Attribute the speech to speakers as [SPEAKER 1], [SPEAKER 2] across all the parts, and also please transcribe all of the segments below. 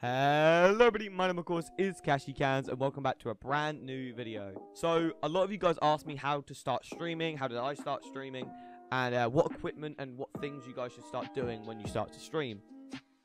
[SPEAKER 1] Hello everybody, my name of course is Kashy and welcome back to a brand new video. So a lot of you guys asked me how to start streaming, how did I start streaming, and what equipment and what things you guys should start doing when you start to stream.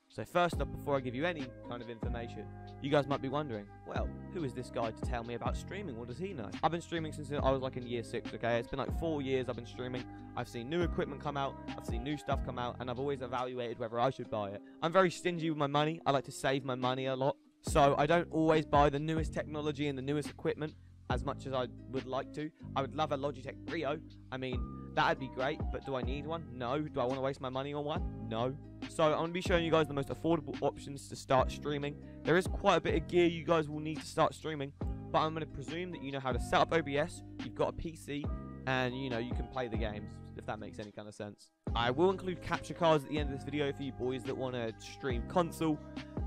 [SPEAKER 1] So first up, before I give you any kind of information, you guys might be wondering, well, who is this guy to tell me about streaming? What does he know? I've been streaming since I was like in year 6, okay? It's been like 4 years I've been streaming. I've seen new equipment come out, I've seen new stuff come out, and I've always evaluated whether I should buy it. I'm very stingy with my money. I like to save my money a lot. So I don't always buy the newest technology and the newest equipment as much as I would like to. I would love a Logitech Rio. I mean, that'd be great, but do I need one? No. Do I want to waste my money on one? No. So I'm going to be showing you guys the most affordable options to start streaming. There is quite a bit of gear you guys will need to start streaming, but I'm going to presume that you know how to set up OBS, you've got a PC, and you know you can play the games, if that makes any kind of sense. I will include capture cards at the end of this video for you boys that want to stream console,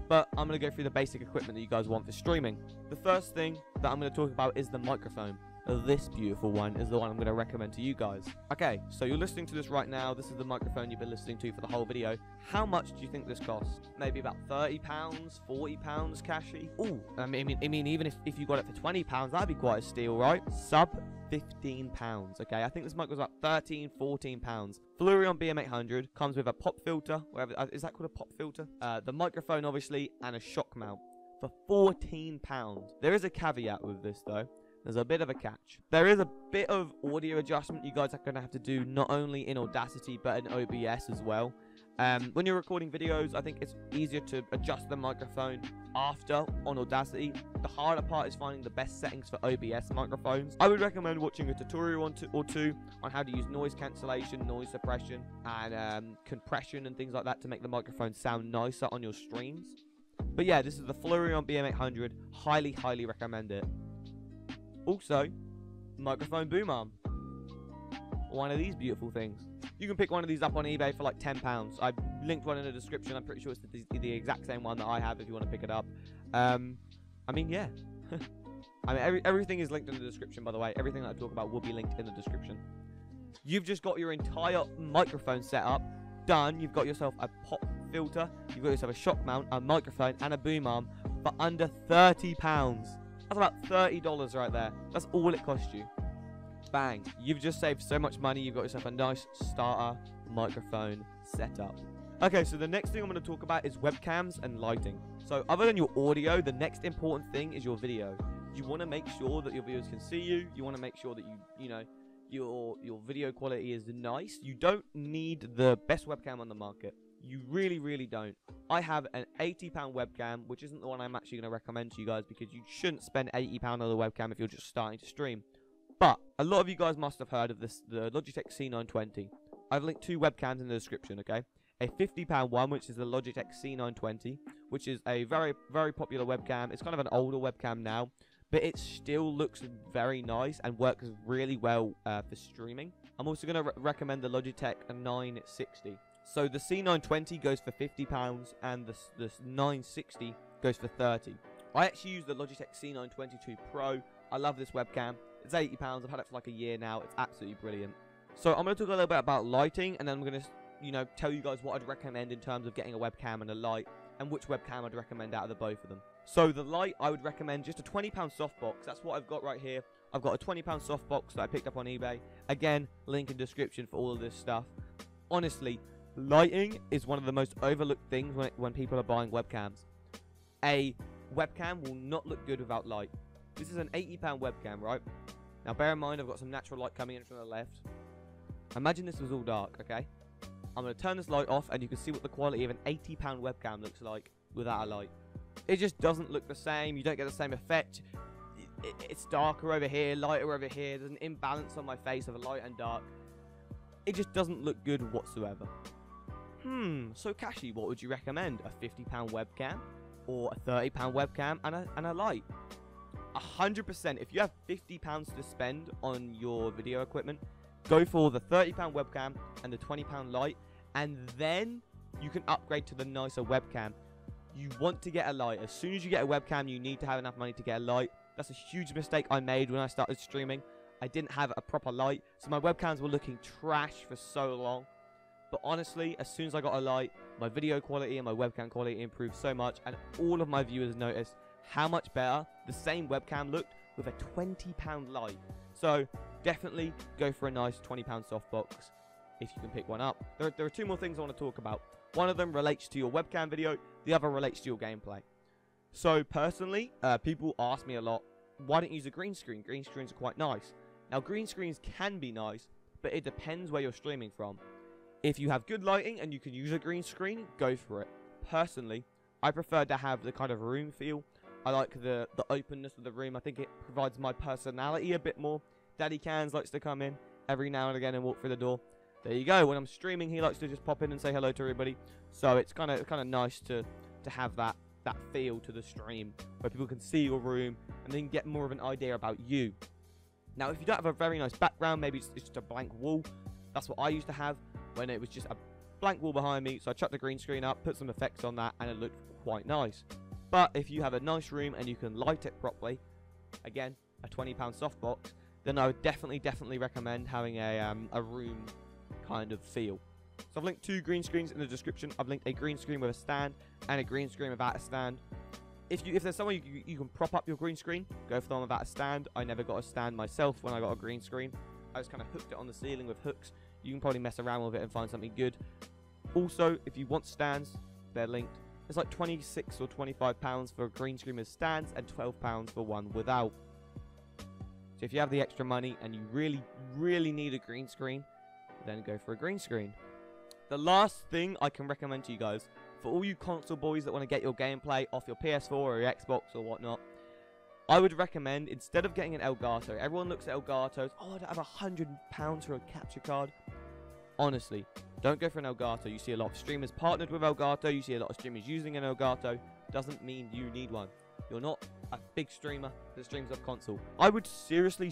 [SPEAKER 1] but I'm going to go through the basic equipment that you guys want for streaming. The first thing that I'm going to talk about is the microphone. This beautiful one is the one I'm going to recommend to you guys. Okay, so you're listening to this right now. This is the microphone you've been listening to for the whole video. How much do you think this costs? Maybe about £30, £40, Kashy? Ooh, I mean, even if you got it for £20, that'd be quite a steal, right? Sub £15, okay? I think this mic was about £13, £14. Fluorion BM800 comes with a pop filter, whatever, is that called a pop filter? The microphone, obviously, and a shock mount for £14. There is a caveat with this, though. There's a bit of a catch. There is a bit of audio adjustment you guys are going to have to do, not only in Audacity, but in OBS as well. When you're recording videos, I think it's easier to adjust the microphone after on Audacity. The harder part is finding the best settings for OBS microphones. I would recommend watching a tutorial or two on how to use noise cancellation, noise suppression, and compression and things like that to make the microphone sound nicer on your streams. But yeah, this is the Fluorion BM800. Highly, highly recommend it. Also, microphone boom arm. One of these beautiful things. You can pick one of these up on eBay for like £10. I've linked one in the description. I'm pretty sure it's the exact same one that I have if you want to pick it up. I mean, yeah. I mean, everything is linked in the description, by the way. Everything that I talk about will be linked in the description. You've just got your entire microphone set up. Done. You've got yourself a pop filter. You've got yourself a shock mount, a microphone, and a boom arm for under £30. That's about $30 right there. That's all it cost you. Bang. You've just saved so much money. You've got yourself a nice starter microphone setup. Okay, so the next thing I'm going to talk about is webcams and lighting. So other than your audio, the next important thing is your video. You want to make sure that your viewers can see you. You want to make sure that you know, your video quality is nice. You don't need the best webcam on the market. You really, really don't. I have an £80 webcam, which isn't the one I'm actually going to recommend to you guys because you shouldn't spend £80 on the webcam if you're just starting to stream. But a lot of you guys must have heard of this, the Logitech C920. I've linked 2 webcams in the description, okay? A £50 one, which is the Logitech C920, which is a very, very popular webcam. It's kind of an older webcam now, but it still looks very nice and works really well for streaming. I'm also going to recommend the Logitech 960. So the C920 goes for £50 and the 960 goes for £30. I actually use the Logitech C922 Pro. I love this webcam. It's £80. I've had it for like a year now. It's absolutely brilliant. So I'm going to talk a little bit about lighting, and then I'm going to, you know, tell you guys what I'd recommend in terms of getting a webcam and a light, and which webcam I'd recommend out of the both of them. So the light, I would recommend just a £20 softbox. That's what I've got right here. I've got a £20 softbox that I picked up on eBay. Again, link in description for all of this stuff. Honestly, lighting is one of the most overlooked things when people are buying webcams. A webcam will not look good without light. This is an £80 webcam, right? Now bear in mind I've got some natural light coming in from the left. Imagine this was all dark, okay? I'm going to turn this light off and you can see what the quality of an £80 webcam looks like without a light. It just doesn't look the same. You don't get the same effect. It's darker over here, lighter over here. There's an imbalance on my face of light and dark. It just doesn't look good whatsoever. So Kashy, what would you recommend? A £50 webcam or a £30 webcam and a light? 100%. If you have £50 to spend on your video equipment, go for the £30 webcam and the £20 light, and then you can upgrade to the nicer webcam. You want to get a light. As soon as you get a webcam, you need to have enough money to get a light. That's a huge mistake I made when I started streaming. I didn't have a proper light, so my webcams were looking trash for so long. But honestly, as soon as I got a light, my video quality and my webcam quality improved so much, and all of my viewers noticed how much better the same webcam looked with a £20 light. So definitely go for a nice £20 softbox if you can pick one up. There are two more things I want to talk about. One of them relates to your webcam video, the other relates to your gameplay. So personally, people ask me a lot, why don't you use a green screen? Green screens are quite nice. Now green screens can be nice, but it depends where you're streaming from. If you have good lighting and you can use a green screen, go for it. Personally, I prefer to have the kind of room feel. I like the openness of the room. I think it provides my personality a bit more. Daddy Cans likes to come in every now and again and walk through the door. There you go. When I'm streaming, he likes to just pop in and say hello to everybody. So it's kind of nice to have that feel to the stream where people can see your room and they can get more of an idea about you. Now, if you don't have a very nice background, maybe it's just a blank wall. That's what I used to have when it was just a blank wall behind me. So I chucked the green screen up, put some effects on that, and it looked quite nice. But if you have a nice room and you can light it properly, again, a £20 softbox, then I would definitely recommend having a room kind of feel. So I've linked 2 green screens in the description. I've linked a green screen with a stand and a green screen without a stand. If there's someone you can prop up your green screen, go for the one without a stand. I never got a stand myself when I got a green screen. I just kind of hooked it on the ceiling with hooks. You can probably mess around with it and find something good. Also, if you want stands, they're linked. It's like 26 or £25 for a green screen with stands and £12 for one without. So if you have the extra money and you really need a green screen, then go for a green screen. The last thing I can recommend to you guys, for all you console boys that want to get your gameplay off your PS4 or your Xbox or whatnot, I would recommend, instead of getting an Elgato, everyone looks at Elgatos, oh, I don't have £100 for a capture card. Honestly, don't go for an Elgato. You see a lot of streamers partnered with Elgato, you see a lot of streamers using an Elgato. Doesn't mean you need one. You're not a big streamer that streams off console. I would seriously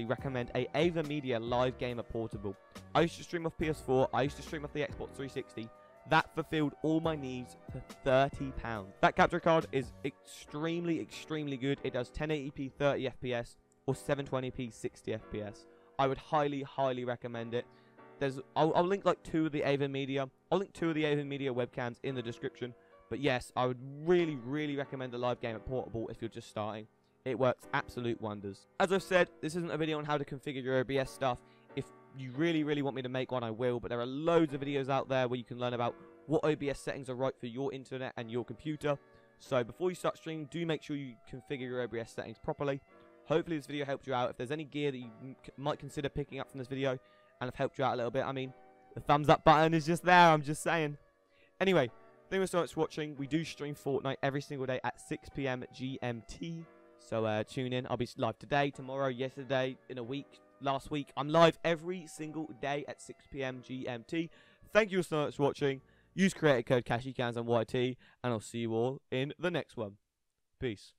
[SPEAKER 1] recommend a Ava Media Live Gamer Portable. I used to stream off PS4, I used to stream off the Xbox 360. That fulfilled all my needs for £30. That capture card is extremely good. It does 1080p 30 FPS or 720p 60 FPS. I would highly recommend it. I'll link like 2 of the Ava Media. I'll link 2 of the Ava Media webcams in the description. But yes, I would really recommend the Live Gamer Portable if you're just starting. It works absolute wonders. As I've said, this isn't a video on how to configure your OBS stuff. If you really want me to make one, I will. But there are loads of videos out there where you can learn about what OBS settings are right for your internet and your computer. So before you start streaming, do make sure you configure your OBS settings properly. Hopefully this video helped you out. If there's any gear that you might consider picking up from this video and have helped you out a little bit, I mean, the thumbs up button is just there, I'm just saying. Anyway, thank you so much for watching. We do stream Fortnite every single day at 6 PM GMT. So tune in. I'll be live today, tomorrow, yesterday, in a week, last week. I'm live every single day at 6 PM GMT. Thank you so much for watching. Use creator code Kashy Cans on YT, and I'll see you all in the next one. Peace.